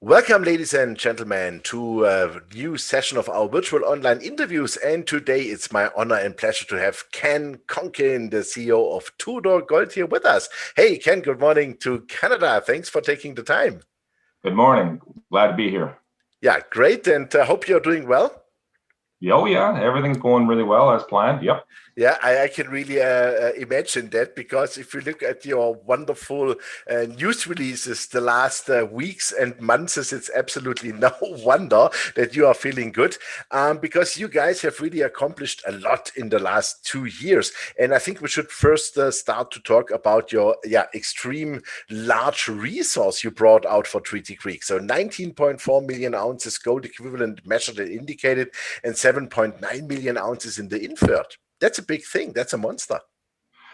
Welcome, ladies and gentlemen, to a new session of our virtual online interviews. And today it's my honor and pleasure to have Ken Konkin, the CEO of Tudor Gold, here with us. Hey, Ken, good morning to Canada. Thanks for taking the time. Good morning. Glad to be here. Yeah, great. And I hope you're doing well. Oh, yeah. Everything's going really well as planned. Yep. Yeah, I can really imagine that, because if you look at your wonderful news releases the last weeks and months, it's absolutely no wonder that you are feeling good, because you guys have really accomplished a lot in the last 2 years. And I think we should first start to talk about your extreme large resource you brought out for Treaty Creek. So 19.4 million ounces gold equivalent measured and indicated, and 7.9 million ounces in the Inferred. That's a big thing. That's a monster.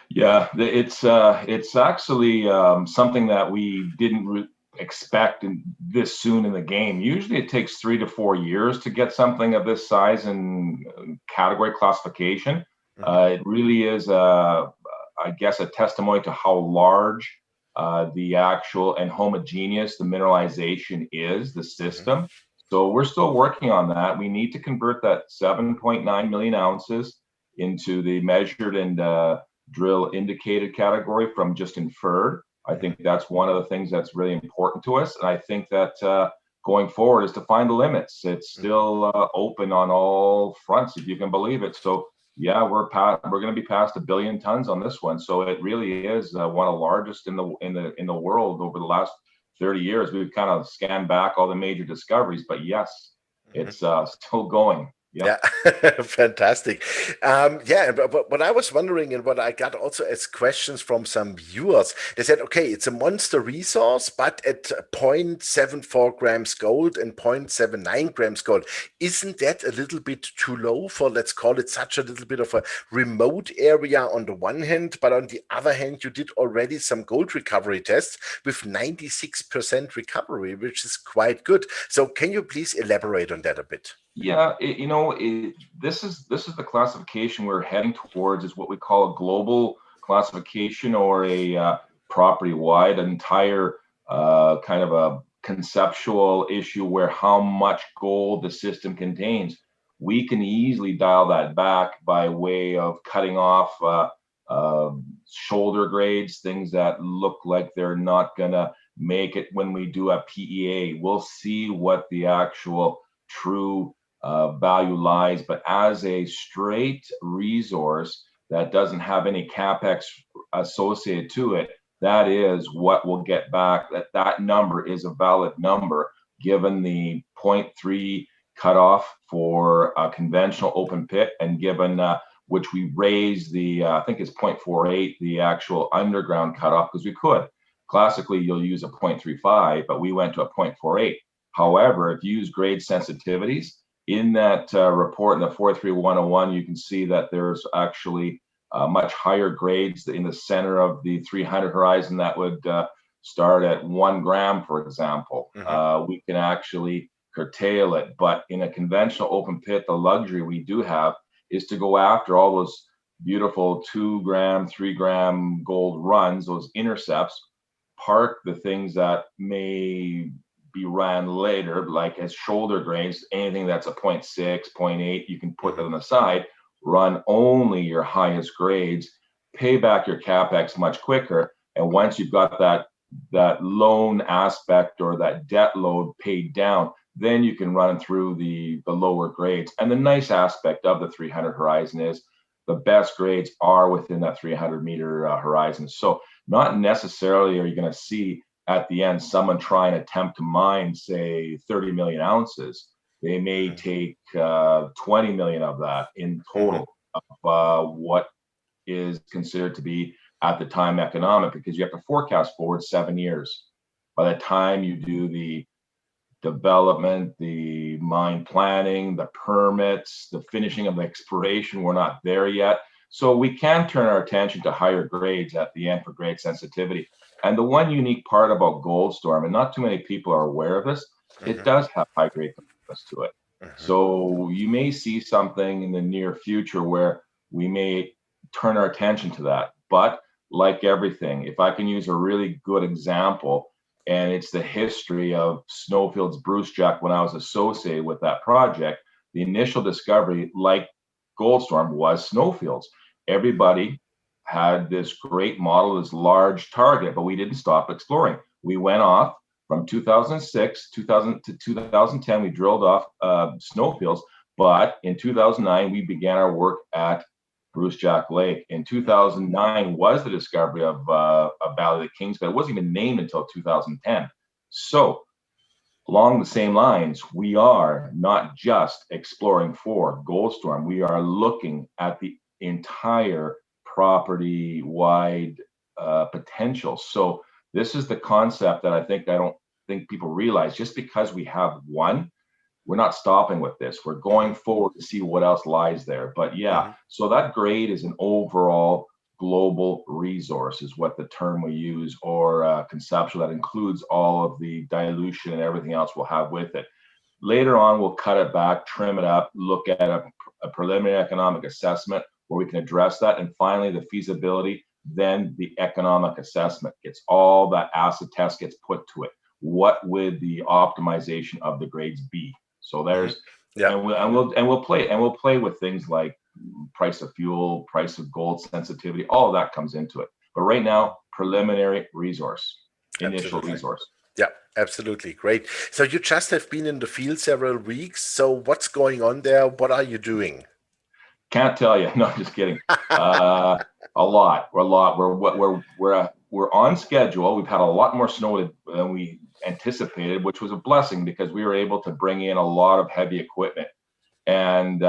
Yeah, it's actually something that we didn't expect this soon in the game. Usually it takes 3 to 4 years to get something of this size and category classification. It really is, I guess, a testimony to how large the actual and homogeneous the mineralization is, the system. So we're still working on that. We need to convert that 7.9 million ounces into the measured and drill indicated category from just inferred. I think that's one of the things that's really important to us. And I think that going forward is to find the limits. It's still open on all fronts, if you can believe it. So yeah, we're going to be past 1 billion tons on this one. So it really is one of the largest in the world over the last 30 years. We've kind of scanned back all the major discoveries, but yes, it's still going. Yeah, fantastic. But what I was wondering, and what I got also as questions from some viewers, they said, okay, it's a monster resource, but at 0.74 grams gold and 0.79 grams gold, isn't that a little bit too low for, let's call it, such a little bit of a remote area on the one hand, but on the other hand, you did already some gold recovery tests with 96% recovery, which is quite good. So can you please elaborate on that a bit? Yeah, this is the classification we're heading towards, is what we call a global classification, or a property-wide, entire kind of a conceptual issue where how much gold the system contains. We can easily dial that back by way of cutting off shoulder grades, things that look like they're not gonna make it when we do a PEA. We'll see what the actual true value lies, but as a straight resource that doesn't have any capex associated to it, that is what we'll get back. That number is a valid number given the 0.3 cutoff for a conventional open pit, and given which we raised the I think it's 0.48, the actual underground cutoff, because we could. Classically, you'll use a 0.35, but we went to a 0.48. However, if you use grade sensitivities, in that report in the 43101, you can see that there's actually much higher grades in the center of the 300 horizon that would start at 1 gram, for example. We can actually curtail it, but in a conventional open pit, the luxury we do have is to go after all those beautiful 2 gram, 3 gram gold runs, those intercepts, park the things that may be ran later, like as shoulder grades. Anything that's a 0.6, 0.8, you can put that on the side, run only your highest grades, pay back your capex much quicker. And once you've got that loan aspect or that debt load paid down, then you can run through the lower grades. And the nice aspect of the 300 horizon is the best grades are within that 300 meter horizon. So not necessarily are you going to see at the end someone try and attempt to mine, say, 30 million ounces. They may take 20 million of that in total of what is considered to be at the time economic, because you have to forecast forward 7 years. By the time you do the development, the mine planning, the permits, the finishing of the exploration, we're not there yet. So we can turn our attention to higher grades at the end for grade sensitivity. And the one unique part about Goldstorm, and not too many people are aware of this, it does have high grade components to it. So you may see something in the near future where we may turn our attention to that. But like everything, if I can use a really good example, and it's the history of Snowfield's Brucejack. When I was associated with that project, the initial discovery, like Goldstorm, was Snowfields. Everybody had this great model, this large target, but we didn't stop exploring. We went off from 2006, 2000 to 2010. We drilled off Snowfields, but in 2009 we began our work at Brucejack Lake. In 2009 was the discovery of Valley of the Kings, but it wasn't even named until 2010. So along the same lines, we are not just exploring for Goldstorm. We are looking at the entire property-wide potential. So this is the concept that I don't think people realize. Just because we have one, we're not stopping with this. We're going forward to see what else lies there. But yeah, so that grade is an overall global resource, is what the term we use, or conceptual, that includes all of the dilution and everything else we'll have with it. Later on, we'll cut it back, trim it up, look at a preliminary economic assessment where we can address that. And finally, the feasibility, then the economic assessment. It's all that acid test gets put to it. What would the optimization of the grades be? So there's, and we'll play with things like price of fuel, price of gold sensitivity, all of that comes into it. But right now, preliminary resource, initial resource. Yeah, absolutely. Great. So you just have been in the field several weeks. So what's going on there? What are you doing? Can't tell you. No, just kidding. A lot. We're on schedule. We've had a lot more snow than we anticipated, which was a blessing because we were able to bring in a lot of heavy equipment. And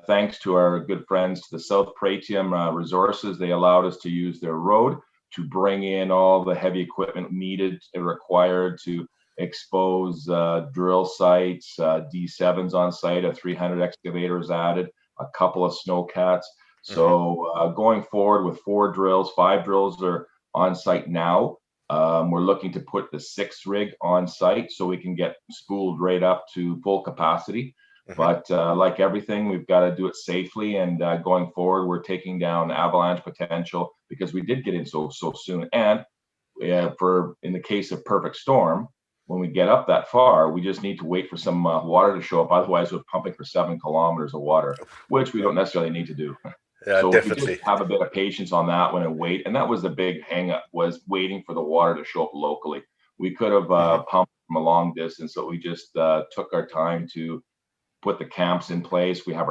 thanks to our good friends to the South Pratium Resources, they allowed us to use their road to bring in all the heavy equipment needed and required to expose drill sites, D7s on site, a 300 excavators added, a couple of snowcats. So going forward with 4 drills, 5 drills are on site now. We're looking to put the 6th rig on site so we can get spooled right up to full capacity. But like everything, we've got to do it safely. And going forward, we're taking down avalanche potential because we did get in so soon. And in the case of perfect storm, when we get up that far, we just need to wait for some water to show up. Otherwise, we're pumping for 7 kilometers of water, which we don't necessarily need to do. Yeah, so definitely. we just have a bit of patience on that one and wait. And that was the big hang up, was waiting for the water to show up locally. We could have pumped from a long distance, so we just took our time to put the camps in place. We have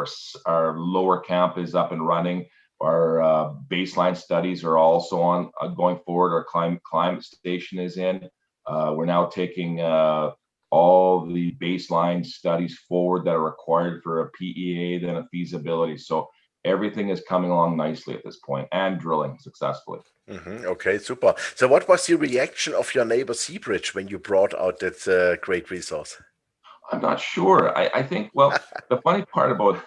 our lower camp is up and running. Our baseline studies are also on going forward. Our climate station is in. We're now taking all the baseline studies forward that are required for a PEA, then a feasibility. So everything is coming along nicely at this point and drilling successfully. Okay, super. So what was the reaction of your neighbor Seabridge when you brought out that great resource? I'm not sure. I think, well, the funny part about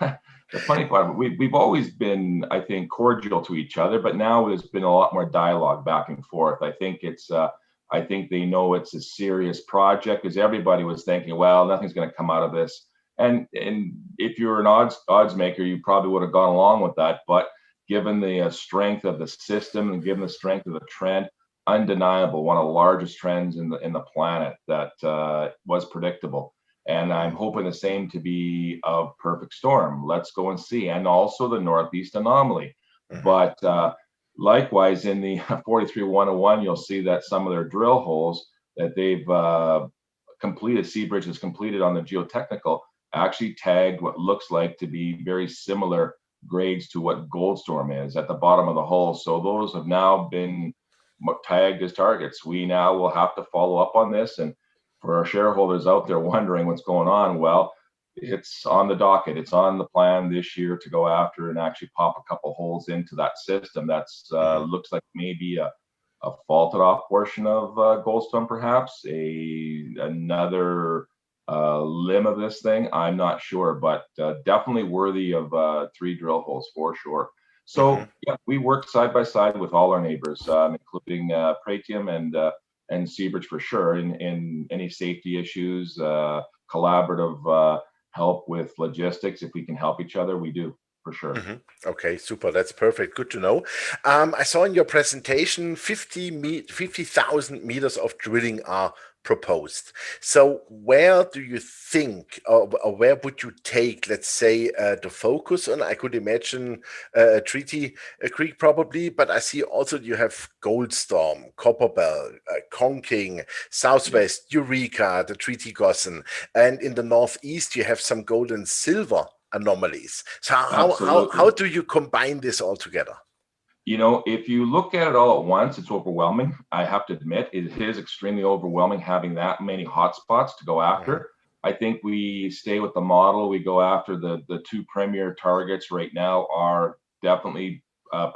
we've always been, I think, cordial to each other, but now there's been a lot more dialogue back and forth. I think I think they know it's a serious project because everybody was thinking, well, nothing's going to come out of this. And if you're an odds maker, you probably would have gone along with that. But given the strength of the system and given the strength of the trend, undeniable, one of the largest trends in the planet that was predictable. And I'm hoping the same to be of perfect storm. Let's go and see. And also the northeast anomaly. But likewise, in the 43-101, you'll see that some of their drill holes that they've completed, Seabridge has completed on the geotechnical, actually tagged what looks like to be very similar grades to what Goldstorm is at the bottom of the hole. So those have now been tagged as targets. We now will have to follow up on this. And for our shareholders out there wondering what's going on, well, it's on the docket. It's on the plan this year to go after and actually pop a couple holes into that system. That's looks like maybe a faulted off portion of Goldstorm, perhaps another limb of this thing. I'm not sure, but definitely worthy of 3 drill holes for sure. So yeah, we work side by side with all our neighbors, including Pratium and Seabridge for sure in any safety issues, collaborative help with logistics. If we can help each other, we do for sure. Okay, super. That's perfect. Good to know. I saw in your presentation 50,000 meters of drilling are proposed. So where do you think, or where would you take, let's say, the focus on? I could imagine Treaty Creek probably, but I see also you have Goldstorm, Copperbell, Konkin, Yeah, Southwest, Eureka, the Treaty Gossen, and in the Northeast you have some gold and silver anomalies. So how absolutely. do you combine this all together? You know, if you look at it all at once, it's overwhelming. I have to admit, it is extremely overwhelming having that many hotspots to go Mhm, after. I think we stay with the model. We go after the two premier targets right now are definitely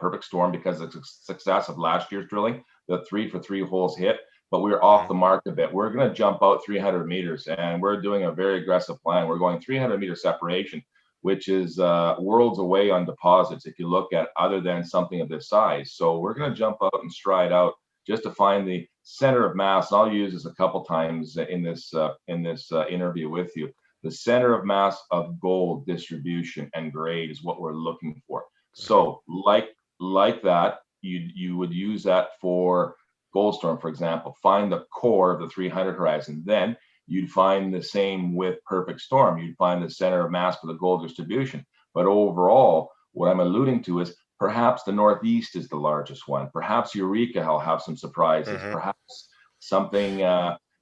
Perfect Storm because of the success of last year's drilling, the 3 for 3 holes hit. But we're off mhm, the mark a bit. We're going to jump out 300 meters, and we're doing a very aggressive plan. We're going 300-meter separation, which is worlds away on deposits if you look at other than something of this size. So we're going to jump out and stride out just to find the center of mass. I'll use this a couple times in this interview with you. The center of mass of gold distribution and grade is what we're looking for. mhm, So like that, you would use that for Goldstorm, for example. Find the core of the 300 horizon. Then you'd find the same with Perfect Storm. You'd find the center of mass for the gold distribution. But overall, what I'm alluding to is perhaps the Northeast is the largest one. Perhaps Eureka will have some surprises. mhm, Perhaps something,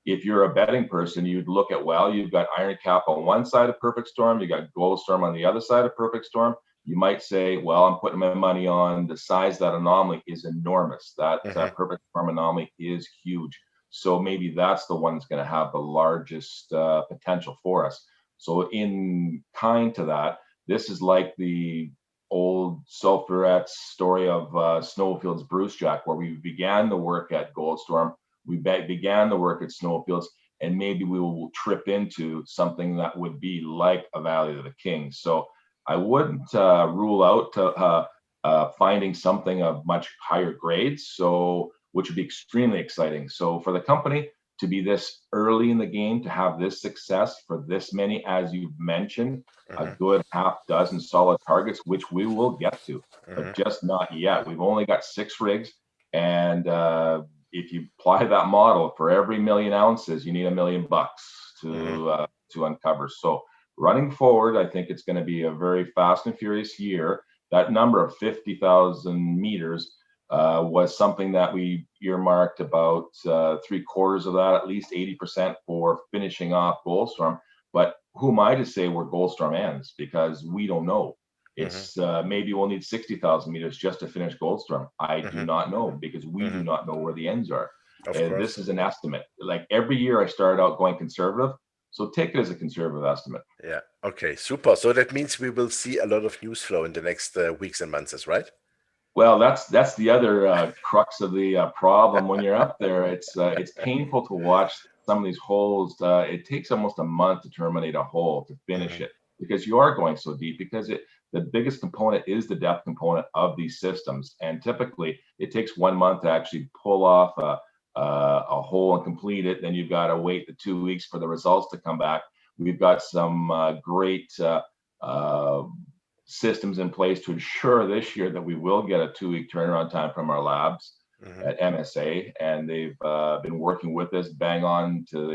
if you're a betting person, you'd look at, well, you've got Iron Cap on one side of Perfect Storm, you got Goldstorm on the other side of Perfect Storm. You might say, well, I'm putting my money on the size of that anomaly is enormous. That mhm, Perfect Storm anomaly is huge. So maybe that's the one that's going to have the largest potential for us. So in kind to that, this is like the old sulfurettes story of Snowfield's Brucejack, where we began the work at Goldstorm, we began the work at Snowfields, and maybe we will trip into something that would be like a Valley of the Kings. So I wouldn't rule out finding something of much higher grades, so which would be extremely exciting. So for the company to be this early in the game, to have this success for this many, as you've mentioned, a mhm, good half dozen solid targets, which we will get to, but mhm, just not yet. We've only got 6 rigs, and if you apply that model for every 1,000,000 ounces, you need $1,000,000 mhm, to uncover. So running forward, I think it's going to be a very fast and furious year. That number of 50,000 meters was something that we earmarked about 3/4 of that, at least 80% for finishing off Goldstorm. But who am I to say where Goldstorm ends? Because we don't know. mhm, It's maybe we'll need 60,000 meters just to finish Goldstorm. I do mhm, not know because we do mhm. not know where the ends are. Of And course. this is an estimate. Like every year I started out going conservative. So take it as a conservative estimate. Yeah. Okay. Super. So that means we will see a lot of news flow in the next weeks and months, right? Well, that's the other crux of the problem when you're up there. It's painful to watch some of these holes. It takes almost a month to terminate a hole to finish Mhm, it because you are going so deep. Because the biggest component is the depth component of these systems, and typically it takes 1 month to actually pull off a hole and complete it. Then you've got to wait the 2 weeks for the results to come back. We've got some great uh, systems in place to ensure this year that we will get a 2 week turnaround time from our labs mhm, at MSA, and they've been working with us bang on to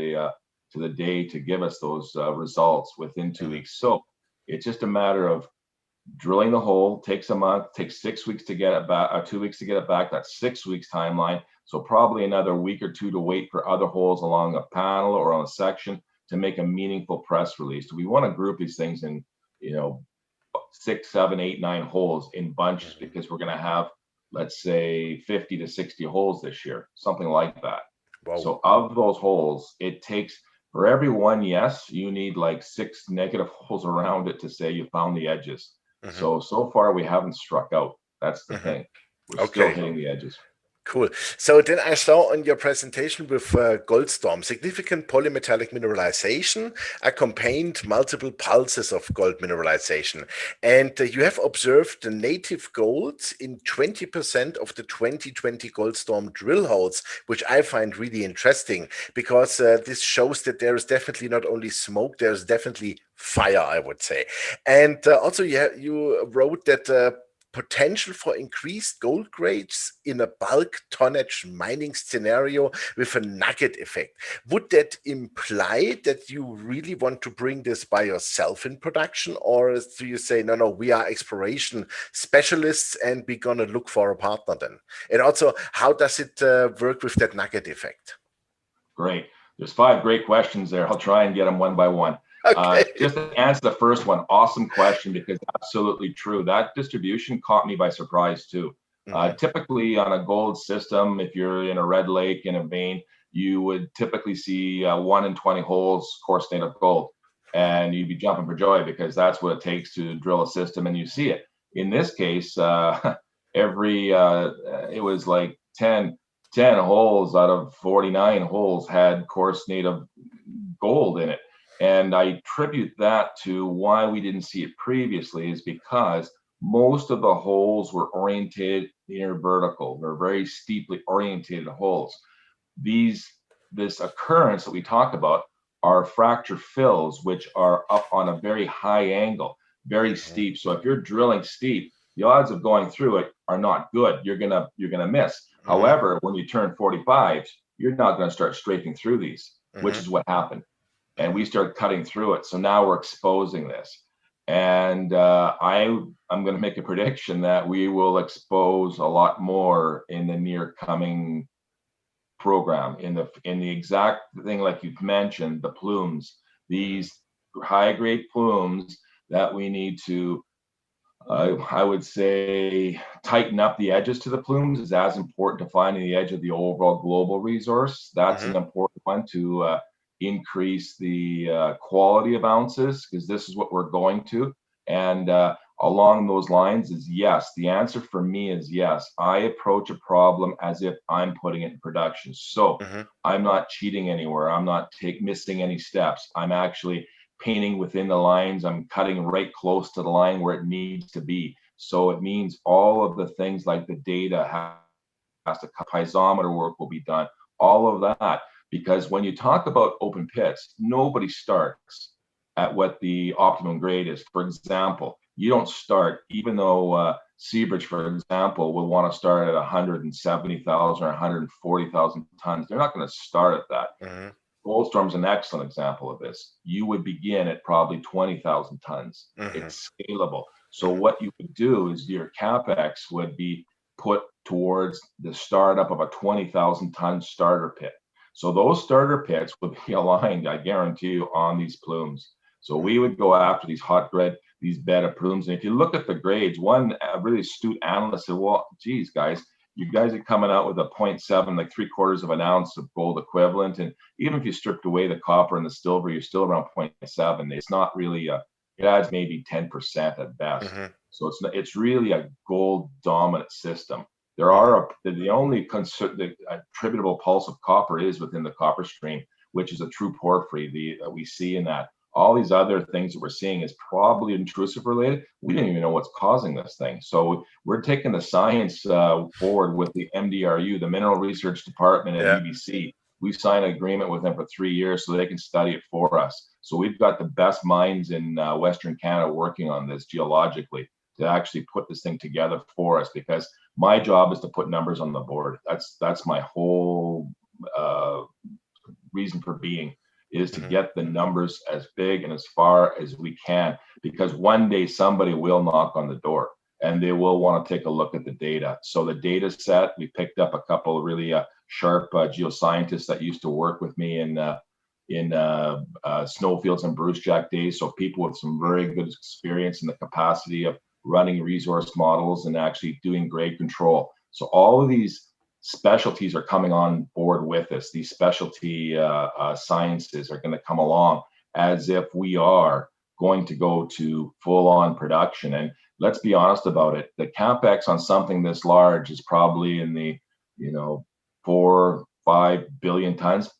the day to give us those results within two mhm, weeks. So it's just a matter of drilling the hole. Takes a month, takes 6 weeks to get it back, or 2 weeks to get it back. That's 6 weeks timeline. So probably another week or two to wait for other holes along a panel or on a section to make a meaningful press release. So we want to group these things in, you know, 6, 7, 8, 9 holes in bunches mhm. because we're going to have, let's say, 50 to 60 holes this year, something like that. Wow. So of those holes, it takes for every one yes, you need like 6 negative holes around it to say you found the edges. Mhm, So far we haven't struck out. That's the mhm. thing. We're still Okay. hitting the edges. Cool. So then I saw on your presentation with Goldstorm, significant polymetallic mineralization accompanied multiple pulses of gold mineralization. And you have observed the native gold in 20% of the 2020 Goldstorm drill holes, which I find really interesting because this shows that there is definitely not only smoke, there's definitely fire, I would say. And also you wrote that potential for increased gold grades in a bulk tonnage mining scenario with a nugget effect. Would that imply that you really want to bring this by yourself in production, or do you say, no, no, we are exploration specialists and we're going to look for a partner then? And also, how does it work with that nugget effect? Great. There's 5 great questions there. I'll try and get them one by one. Okay. Just to answer the first one, awesome question, because absolutely true. That distribution caught me by surprise too. Typically on a gold system, if you're in a red lake in a vein, you would typically see 1 in 20 holes coarse native gold, and you'd be jumping for joy because that's what it takes to drill a system, and you see it. In this case, it was like 10 holes out of 49 holes had coarse native gold in it. And I attribute that to why we didn't see it previously is because most of the holes were oriented near vertical. They're very steeply orientated holes. This occurrence that we talk about are fracture fills, which are up on a very high angle, very steep. So if you're drilling steep, the odds of going through it are not good. You're gonna miss. However, when you turn 45, you're not going to start strafing through these, which is what happened. And we started cutting through it. So now we're exposing this. And I'm going to make a prediction that we will expose a lot more in the near coming program. In the exact thing like you've mentioned, the plumes, these high grade plumes that we need to I would say tighten up the edges to the plumes is as important to finding the edge of the overall global resource. That's an important one to increase the quality of ounces, because this is what we're going to. And along those lines is yes. The answer for me is yes. I approach a problem as if I'm putting it in production. So I'm not cheating anywhere. I'm not missing any steps. I'm actually painting within the lines. I'm cutting right close to the line where it needs to be. So it means all of the things like the data has to, piezometer work will be done, all of that. Because when you talk about open pits, nobody starts at what the optimum grade is. For example, you don't start, even though Seabridge, for example, will want to start at 170,000 or 140,000 tons. They're not going to start at that. Goldstorm's an excellent example of this. You would begin at probably 20,000 tons. It's scalable. So what you would do is your CapEx would be put towards the startup of a 20,000 ton starter pit. So those starter pits would be aligned, I guarantee you, on these plumes. So we would go after these hot bread, these bed of plumes. And if you look at the grades, one really astute analyst said, well, geez, guys, you guys are coming out with a 0.7, like 3/4 of an ounce of gold equivalent. And even if you stripped away the copper and the silver, you're still around 0.7. It's not really it adds maybe 10% at best. So it's really a gold dominant system. There are the only the attributable pulse of copper is within the copper stream, which is a true porphyry we see in that. All these other things that we're seeing is probably intrusive related. We didn't even know what's causing this thing. So we're taking the science forward with the MDRU, the Mineral Research Department at UBC. We've signed an agreement with them for 3 years so they can study it for us. So we've got the best minds in Western Canada working on this geologically to actually put this thing together for us, because my job is to put numbers on the board. That's my whole reason for being, is to get the numbers as big and as far as we can, because one day somebody will knock on the door and they will want to take a look at the data. So the data set, we picked up a couple of really sharp geoscientists that used to work with me in Snowfields and Brucejack days. So people with some very good experience in the capacity of running resource models and actually doing grade control. So all of these specialties are coming on board with us. These specialty sciences are going to come along as if we are going to go to full-on production. And let's be honest about it, the capex on something this large is probably in the 4-5 billion tons,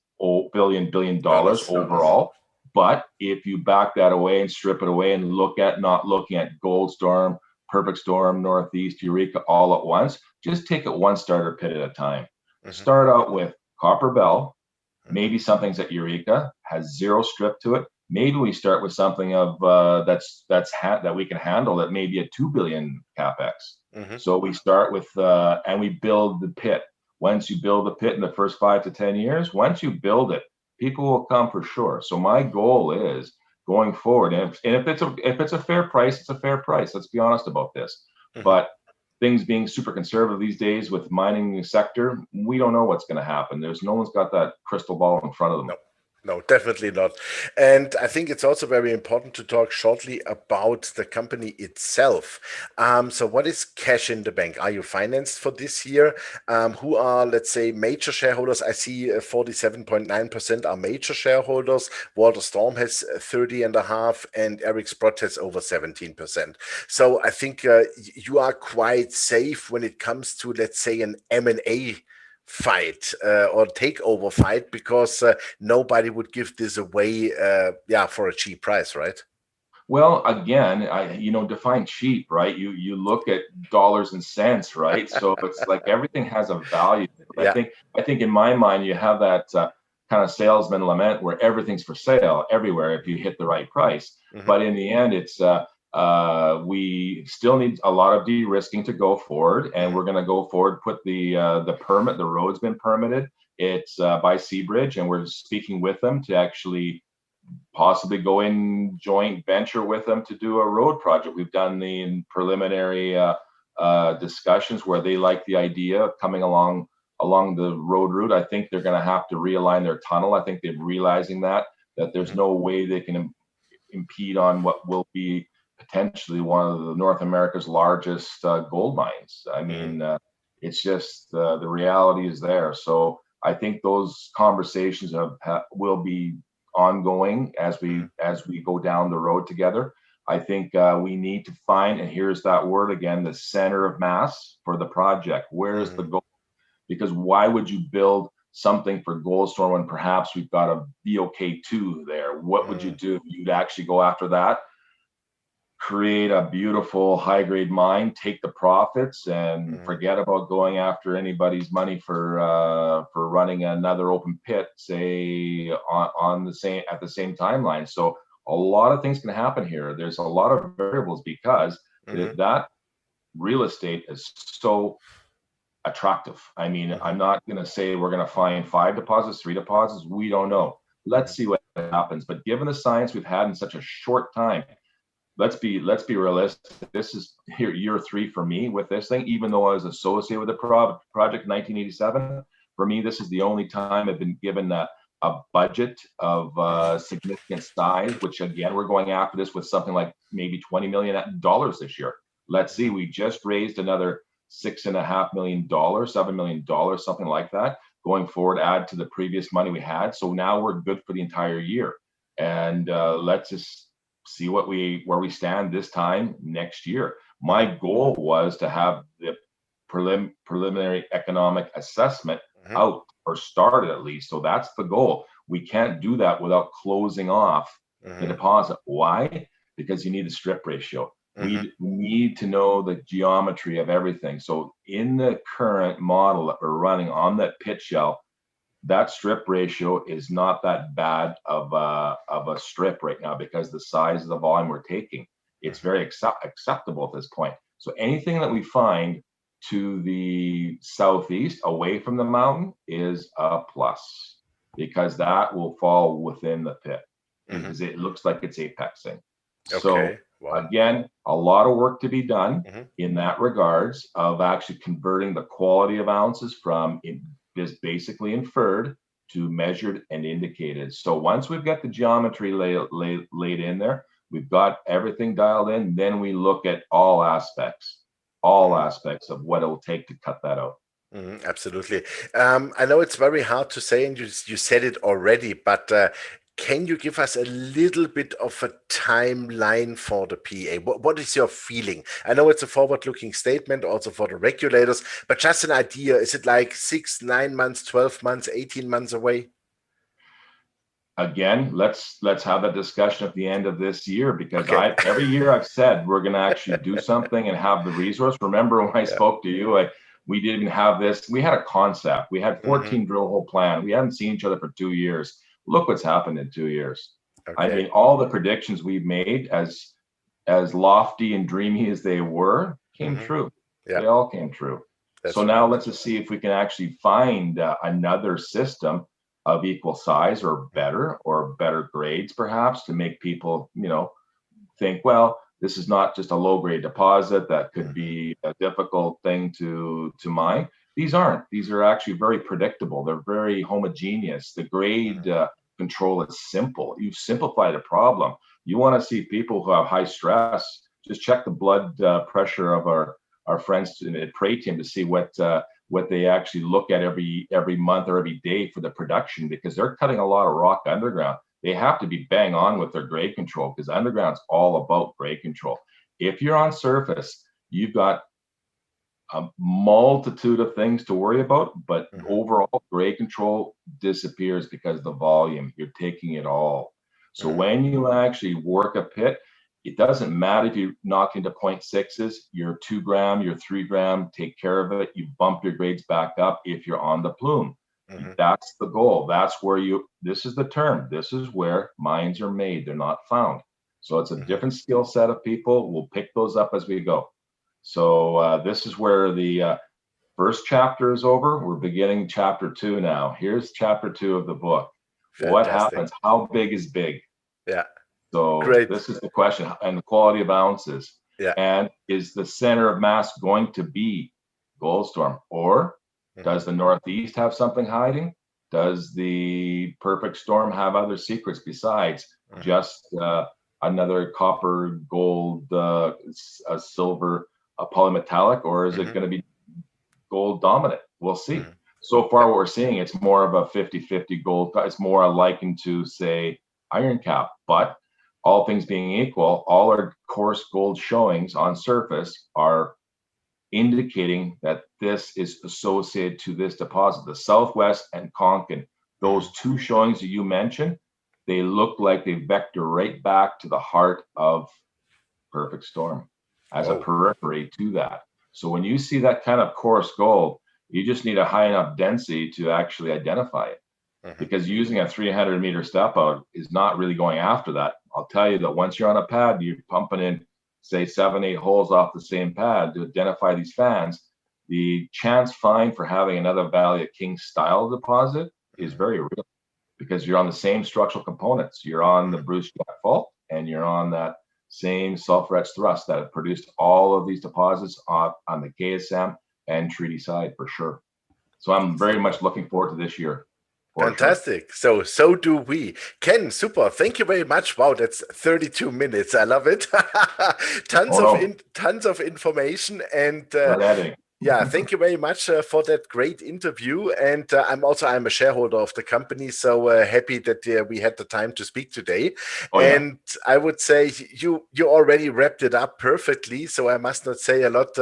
billion dollars overall. But if you back that away and strip it away and not looking at Goldstorm, Perfect Storm, Northeast, Eureka all at once, just take it one starter pit at a time. Start out with Copper Bell, maybe something's at Eureka, has zero strip to it. maybe we start with something of that we can handle, that may be a 2 billion capex. So we start with and we build the pit. Once you build the pit in the first 5 to 10 years, once you build it, people will come for sure. So my goal is going forward, and if it's a fair price, it's a fair price. Let's be honest about this. But things being super conservative these days with mining sector, we don't know what's going to happen. No one's got that crystal ball in front of them. No, definitely not. And I think it's also very important to talk shortly about the company itself. So what is cash in the bank? Are you financed for this year? Who are, let's say, major shareholders? I see 47.9% are major shareholders. Goldstorm has 30.5%, and Eric Sprott has over 17%. So I think you are quite safe when it comes to, let's say, an M&A fight or takeover fight, because nobody would give this away for a cheap price, right? Well, again, define cheap, right? You look at dollars and cents, right? So it's like everything has a value. Yeah. I think in my mind you have that kind of salesman lament where everything's for sale everywhere if you hit the right price. But in the end, it's we still need a lot of de-risking to go forward, and we're going to go forward, put the permit, the road's been permitted. It's by Seabridge, and we're speaking with them to actually possibly go in joint venture with them to do a road project. We've done the preliminary discussions where they like the idea of coming along the road route. I think they're going to have to realign their tunnel. I think they're realizing that there's no way they can impede on what will be potentially one of the North America's largest gold mines. I mean, it's just the reality is there. So I think those conversations will be ongoing as we go down the road together. I think we need to find, and here's that word again, the center of mass for the project. Where's the goal? Because why would you build something for Goldstorm when perhaps we've got a BOK2 there? What would you do? You'd actually go after that, create a beautiful high-grade mine, take the profits, and forget about going after anybody's money for running another open pit, say at the same timeline. So a lot of things can happen here. There's a lot of variables because that real estate is so attractive. I mean, I'm not going to say we're going to find 5 deposits, 3 deposits. We don't know. Let's see what happens. But given the science we've had in such a short time, let's be realistic. This is year 3 for me with this thing. Even though I was associated with the project in 1987, for me, this is the only time I've been given a budget of significant size, which again, we're going after this with something like maybe $20 million this year. Let's see, we just raised another $6.5 million, $7 million, something like that. Going forward, add to the previous money we had. So now we're good for the entire year. And let's just see where we stand this time next year. My goal was to have the preliminary economic assessment out, or started at least. So that's the goal. We can't do that without closing off the deposit. Why? Because you need a strip ratio. We need to know the geometry of everything. So in the current model that we're running on that pit shell, that strip ratio is not that bad of a strip right now, because the size of the volume we're taking, it's very acceptable at this point. So anything that we find to the southeast away from the mountain is a plus, because that will fall within the pit, because it looks like it's apexing. Okay. So again, a lot of work to be done in that regards of actually converting the quality of ounces from just basically inferred to measured and indicated. So once we've got the geometry laid in there, we've got everything dialed in, then we look at all aspects of what it'll take to cut that out. Absolutely. I know it's very hard to say, and you said it already, but can you give us a little bit of a timeline for the PEA? What is your feeling? I know it's a forward-looking statement also for the regulators, but just an idea. Is it like 6, 9 months, 12 months, 18 months away? Again, let's have that discussion at the end of this year, because every year I've said we're going to actually do something and have the resource. Remember when I spoke to you, we didn't even have this. We had a concept. We had 14 drill hole plan. We haven't seen each other for 2 years. Look what's happened in 2 years. I Okay. mean, all the predictions we've made, as lofty and dreamy as they were, came true. Yeah, They all came true. So that's now right. let's just see if we can actually find another system of equal size or better grades, perhaps, to make people, think, well, this is not just a low grade deposit that could be a difficult thing to mine. These aren't. These are actually very predictable. They're very homogeneous. The grade control is simple. You've simplified a problem. You want to see people who have high stress, just check the blood pressure of our friends at Pratium to see what they actually look at every month or every day for the production, because they're cutting a lot of rock underground. They have to be bang on with their grade control, because underground's all about grade control. If you're on surface, you've got a multitude of things to worry about, but overall grade control disappears because of the volume. You're taking it all. So when you actually work a pit, it doesn't matter if you knock into 0.6s, your 2 gram, your 3 gram, take care of it. You bump your grades back up if you're on the plume. That's the goal. That's where this is the term. This is where mines are made. They're not found. So it's a different skill set of people. We'll pick those up as we go. So this is where the first chapter is over. We're beginning chapter 2 now. Here's chapter 2 of the book. What Fantastic. happens? How big is big? Yeah. So Great. this is the question, and the quality of ounces. Yeah. And is the center of mass going to be Goldstorm, or does the Northeast have something hiding? Does the perfect storm have other secrets besides just another copper, gold, a silver, a polymetallic, or is it going to be gold dominant? We'll see. So far, what we're seeing, it's more of a 50-50 gold. It's more likened to, say, iron cap. But all things being equal, all our coarse gold showings on surface are indicating that this is associated to this deposit. The Southwest and Konkin, those two showings that you mentioned, they look like they vector right back to the heart of perfect storm as a periphery to that. So when you see that kind of coarse gold, you just need a high enough density to actually identify it. Because using a 300-meter step out is not really going after that. I'll tell you that once you're on a pad, you're pumping in, say, 7-8 holes off the same pad to identify these fans. The chance find for having another Valley of Kings style deposit is very real, because you're on the same structural components. You're on the Bruce Jack fault, and you're on that same sulfur-etched thrust that have produced all of these deposits on the KSM and treaty side for sure. So I'm very much looking forward to this year. Fantastic. So do we. Ken, super. Thank you very much. Wow, that's 32 minutes. I love it. Tons of information, and yeah, thank you very much for that great interview. And I'm a shareholder of the company, so happy that we had the time to speak today. And I would say you already wrapped it up perfectly, so I must not say a lot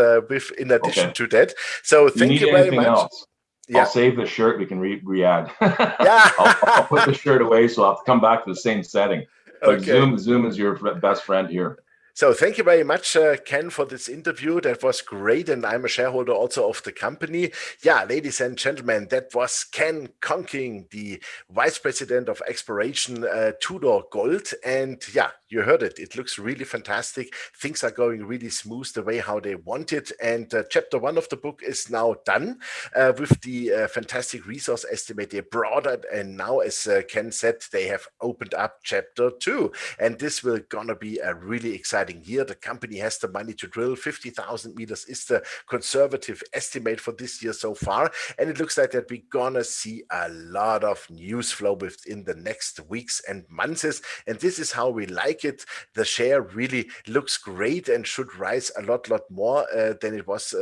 in addition to that. So thank you very much. Else? Yeah. I'll save the shirt. We can re-add. Yeah. I'll put the shirt away, so I'll have to come back to the same setting. But Zoom is your best friend here. So thank you very much, Ken, for this interview. That was great, and I'm a shareholder also of the company. Yeah, ladies and gentlemen, that was Ken Konkin, the Vice President of Exploration, Tudor Gold. And yeah, you heard it. It looks really fantastic. Things are going really smooth the way how they want it. And chapter 1 of the book is now done with the fantastic resource estimate. They brought it, and now, as Ken said, they have opened up chapter 2. And this will gonna be a really exciting year. The company has the money to drill. 50,000 meters is the conservative estimate for this year so far. And it looks like that we're gonna see a lot of news flow within the next weeks and months. And this is how we like it. The share really looks great and should rise a lot more than it was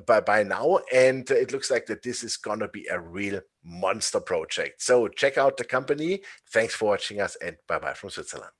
by now. And it looks like that this is gonna be a real monster project. So check out the company. Thanks for watching us, and bye-bye from Switzerland.